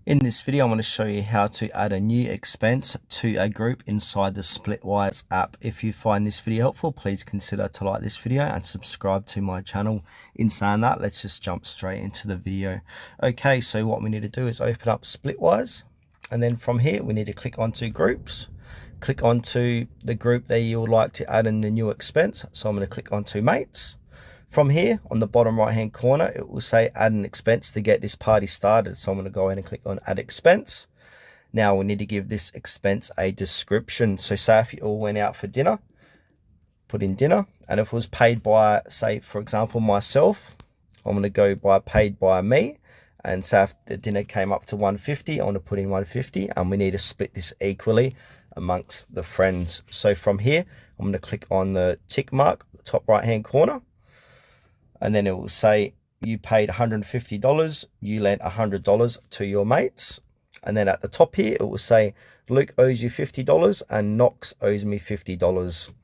In this video, I'm going to show you how to add a new expense to a group inside the Splitwise app. If you find this video helpful, please consider to like this video and subscribe to my channel. In saying that, let's just jump straight into the video. Okay, so what we need to do is open up Splitwise, and then from here, we need to click onto groups. Click onto the group that you would like to add in the new expense. So I'm going to click onto mates. From here, on the bottom right hand corner, it will say add an expense to get this party started. So I'm going to go ahead and click on add expense. Now we need to give this expense a description. So say if you all went out for dinner, put in dinner. And if it was paid by, say, for example, myself, I'm going to go by paid by me. And say if the dinner came up to 150, I'm going to put in 150. And we need to split this equally amongst the friends. So from here, I'm going to click on the tick mark, the top right hand corner. And then it will say you paid $150, you lent $100 to your mates. And then at the top here, it will say Luke owes you $50 and Knox owes me $50.